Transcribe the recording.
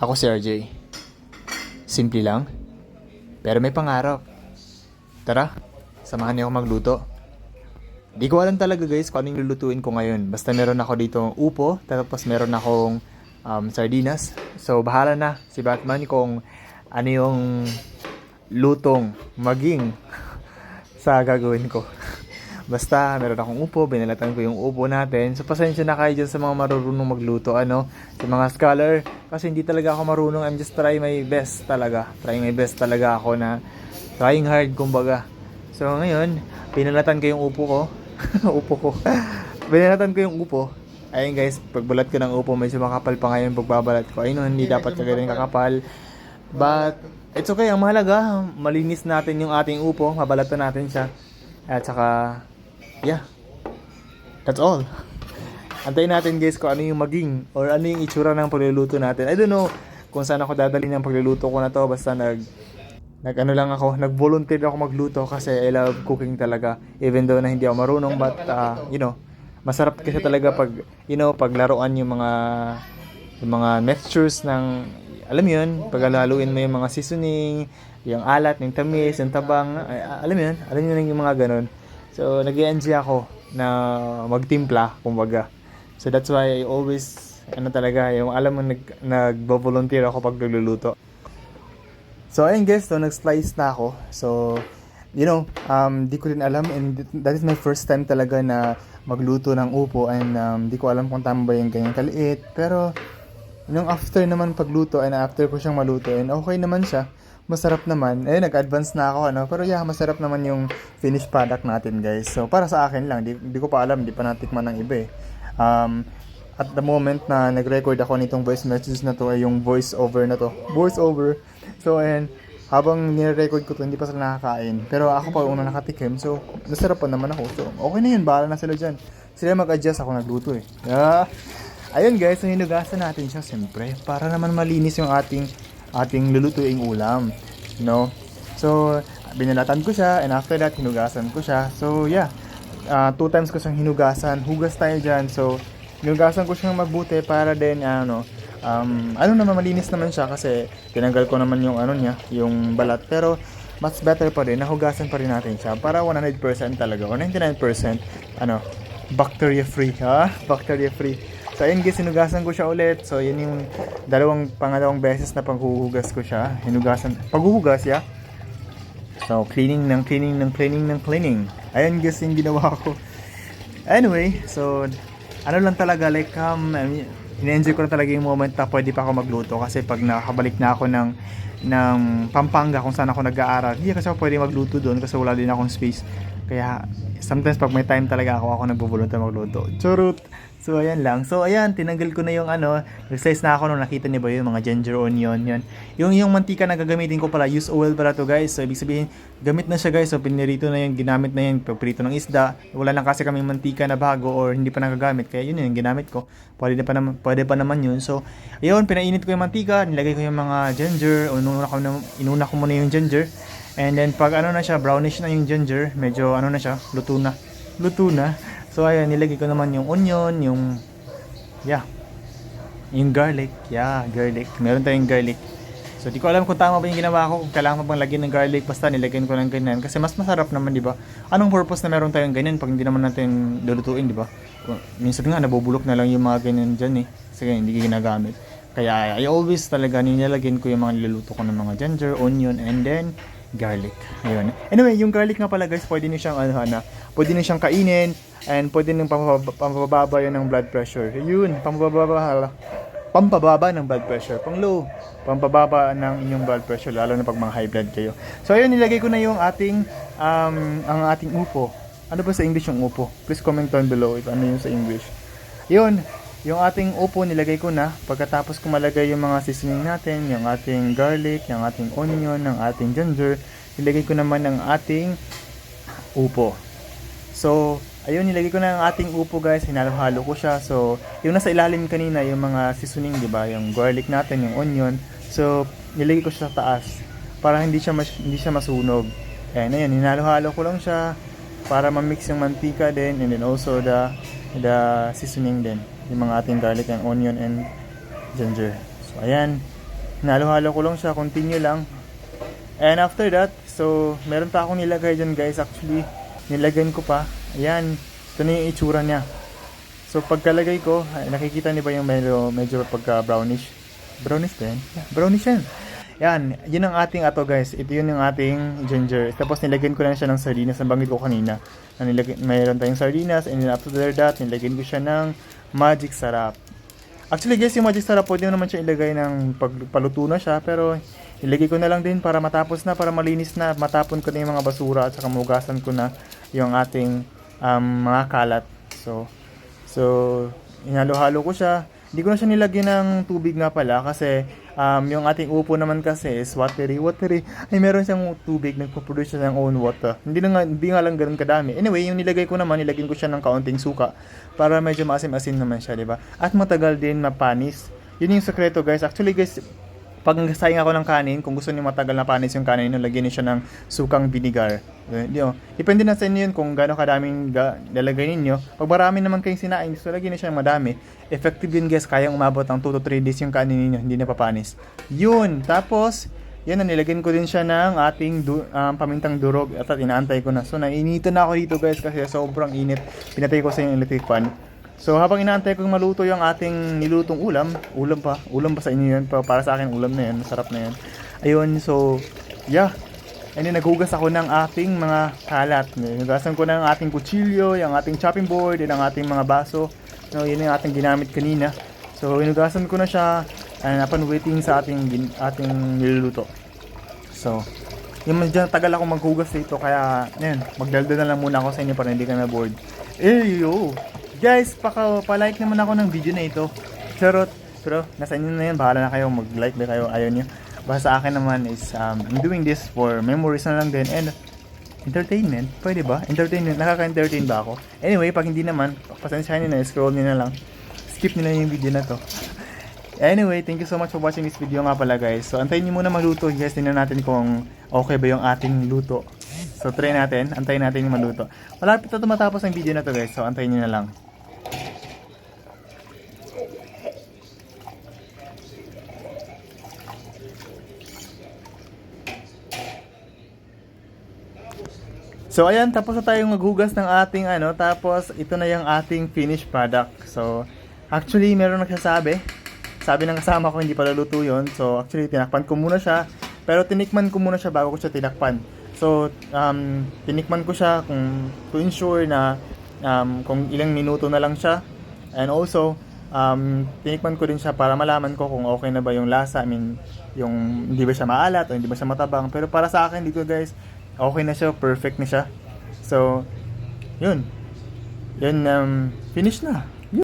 Ako si RJ. Simple lang, pero may pangarap. Tara, samahan niyo ako magluto. Di ko alam talaga guys kung anong lulutuin ko ngayon. Basta meron ako dito upo, tapos meron akong sardinas. So bahala na si Batman kung ano yung lutong maging sa gagawin ko. Basta meron akong upo, binalatan ko yung upo natin. So pasensya na kayo dyan sa mga marunong magluto, sa mga scholar. Kasi hindi talaga ako marunong, I'm just trying my best talaga. Trying my best talaga ako na trying hard kumbaga. So ngayon, binalatan ko yung upo ko. Upo ko. Binalatan ko yung upo. Ayun guys, pagbalat ko ng upo, medyo makapal pa ngayon pagbabalat ko. Ayun, hindi dapat kagaling kakapal. But it's okay, ang mahalaga, malinis natin yung ating upo, mabalatan natin siya. At saka, yeah, that's all. Antayin natin guys kung ano yung maging or ano yung itsura ng pagluluto natin. I don't know kung saan ako dadalhin ng pagluluto ko na to. Basta nag-volunteer ako magluto kasi I love cooking talaga. Even though na hindi ako marunong, but masarap kasi talaga pag paglaruan yung mga mixtures ng, alam mo yun, paglaluin mo yung mga seasoning, yung alat, yung tamis, yung tabang, alam mo yun yung mga ganun. So nag-i-enjoy ako na magtimpla kumbaga. So that's why I always talaga yung alam mo nag-volunteer ako pag nagluluto. So ayun guys, so nag-slice na ako. So di ko rin alam, and that is my first time talaga na magluto ng upo, and di ko alam kung tama ba yung ganyan kaliit. Pero nung after naman pagluto, and after ko siyang maluto, and okay naman siya, masarap naman. Nag-advance na ako pero yeah, masarap naman yung finished product natin guys. So para sa akin lang, di ko pa alam, di pa natikman ng iba At the moment na nag-record ako nitong voice messages na to, ay yung voice over na to. Voice over. So and habang nire-record ko to, hindi pa sila nakakain. Pero ako pa una nakatikim, so nasarap pa naman ako. So okay na yun, bahala na sila dyan. Sila mag-adjust, ako nagluto Yeah. Ayun guys, so hinugasan natin siya siyempre para naman malinis yung ating lulutuing ulam. So binalatan ko siya, and after that hinugasan ko siya. So yeah, 2 times ko siyang hinugasan. Hugas tayo dyan. So hinugasan ko siyang mabuti para din naman malinis naman siya kasi tinanggal ko naman yung yung balat. Pero much better pa rin, nahugasan pa rin natin siya para 100% talaga o 99% bacteria free. Bacteria free. So ayun guys, hinugasan ko siya ulit. So yun yung pangalawang beses na paghuhugas ko siya. Paghuhugas yeah. So cleaning. Ayun guys yung ginawa ko. Anyway, so lang talaga, like in-enjoy ko na talaga yung moment na pwede pa ako magluto. Kasi pag nakabalik na ako ng Pampanga kung saan ako nag-aaral, hindi kasi ako pwede magluto doon kasi wala din akong space. Kaya sometimes pag may time talaga ako nagbo-volunteer magluto. Churut! So ayan lang. So ayan, tinanggal ko na yung nag-slice na ako nung nakita niyo ba yung mga ginger onion yun. Yung mantika na gagamitin ko pala, use oil pala to guys. So ibig sabihin, gamit na siya guys. So pinirito na yun, ginamit na yun, pagprito ng isda. Wala lang kasi kaming mantika na bago or hindi pa nagagamit. Kaya yun yung ginamit ko. Pwede pa naman yun. So ayun, pinainit ko yung mantika, nilagay ko yung mga ginger. Inuna ko muna yung ginger. And then pag na siya, brownish na yung ginger, medyo na siya, luto na. So ayan, nilagay ko naman yung onion, yung garlic. Garlic. Meron tayong garlic. So di ko alam kung tama ba yung ginawa ko, kung kailangan pa bang lagyan ng garlic, basta nilagyan ko ng ganyan kasi mas masarap naman, di ba? Anong purpose na meron tayong ganyan pag hindi naman natin lulutuin, di ba? Minsan nga nabubulok na lang yung mga ganyan diyan kasi hindi ginagamit. Kaya I always talaga nilalagyan ko yung mga niluluto ko ng mga ginger, onion, and then garlic. Ayun. Anyway, yung garlic nga pala guys, pwede niyo siyang pwede niyo siyang kainin, and pwede nang pampababa yun ng blood pressure. Yun, pampababa ng blood pressure. Pang-low, pampababa ng inyong blood pressure, lalo na pag mga high blood kayo. So ayun, nilagay ko na yung ang ating upo. Ano ba sa English yung upo? Please comment down below if ano yung sa English. Yun, yung ating upo nilagay ko na. Pagkatapos ko malagay yung mga seasoning natin, yung ating garlic, yung ating onion, yung ating ginger, nilagay ko naman ang ating upo. So ayun, nilagay ko na ang ating upo guys, hinalo-halo ko siya. So yung nasa ilalim kanina, yung mga seasoning, di ba? Yung garlic natin, yung onion. So nilagay ko siya sa taas para hindi siya masunog. And ayun, hinalo-halo ko lang siya para ma-mix yung mantika din, and then also the seasoning din, yung mga ating garlic and onion and ginger. So ayan, Hinalo-halo ko lang siya, continue lang. And after that, so meron pa akong nilagay dyan guys. Actually, nilagyan ko pa. Ayan, ito na yung itsura niya. So pagkalagay ko, nakikita niyo ba yung medyo pagka brownish? Brownish ba yan? Yeah, brownish yan. Yan, yun ang ating ato guys. Ito yun yung ating ginger. Tapos nilagyan ko lang siya ng sardinas. Nabanggit ko kanina. Mayroon tayong sardinas. And then after that, nilagyan ko siya ng magic sarap. Actually guys, yung magic sarap, pwede naman siya ilagay ng pagpaluto na siya. Pero ilagay ko na lang din para matapos na, para malinis na. Matapon ko na yung mga basura at saka mugasan ko na yung ating mga kalat. So inhalo-halo ko siya. Hindi ko na siya nilagyan ng tubig nga pala kasi yung ating upo naman kasi is watery. Ay meron siyang tubig, nagpo-produce siya ng own water. Hindi nga lang ganoon kadami. Anyway, yung nilagay ko naman, nilagyan ko siya ng kaunting suka para medyo maasim-asim naman siya, di ba? At matagal din mapanis. Yun yung sekreto guys. Actually guys, pag nagsayang ako ng kanin, kung gusto niyo matagal na panis yung kanin, lagyan niyo siya ng sukang vinegar. Depende na sa inyo yun kung gaano kadaming lalagay ninyo. Pag marami naman kayong sinaing, so lagyan niyo siya ng madami. Effective yun guys, kayang umabot ng 2 to 3 days yung kanin ninyo, hindi na papanis. Yun, tapos, yan na, nilagyan ko din siya ng ating pamintang durog at inaantay ko na. So, nainitan na ako dito guys kasi sobrang init. Pinatay ko sa yung electric fan. So habang inaantay kong maluto yung ating nilutong ulam pa sa inyo yun, para sa akin ulam na yun, masarap na yun. Ayun, so yeah. And then naghugas ako ng ating mga kalat. Nagugasan ko ng ating kutsilyo, yung ating chopping board, and ang ating mga baso. No, yun yung ating ginamit kanina. So inugasan ko na siya upon waiting sa ating niluluto. So yung medyo tagal ako maghugas dito, kaya yan, magdaldal na lang muna ako sa inyo para hindi kayo na-bored. Yo! Guys, pa-like naman ako ng video na ito. Charot. Pero nasa inyo na yan, bahala na kayo, mag-like ba kayo, ayaw nyo. Basta sa akin naman is, I'm doing this for memories na lang din. And entertainment, pwede ba? Entertainment, nakaka-entertain ba ako? Anyway, pag hindi naman, pasensyahan nyo na, scroll nyo na lang. Skip nyo na yung video na to. Anyway, thank you so much for watching this video nga pala guys. So antayin nyo muna maluto guys, tingnan natin kung okay ba yung ating luto. So try natin, antayin natin yung maluto. Malapit na matapos ang video na to guys, so antayin nyo na lang. So ayan, tapos na tayong maghugas ng ating tapos ito na yung ating finished product. So actually meron nagsasabi, sabi ng kasama ko hindi pala luto yun. So actually tinakpan ko muna siya, pero tinikman ko muna siya bago ko siya tinakpan. So tinikman ko siya to ensure na kung ilang minuto na lang siya. And also tinikman ko din siya para malaman ko kung okay na ba yung lasa. I mean, yung hindi ba siya maalat o hindi ba siya matabang. Pero para sa akin dito guys, okay na siya, perfect na siya. So, yun. Finish na.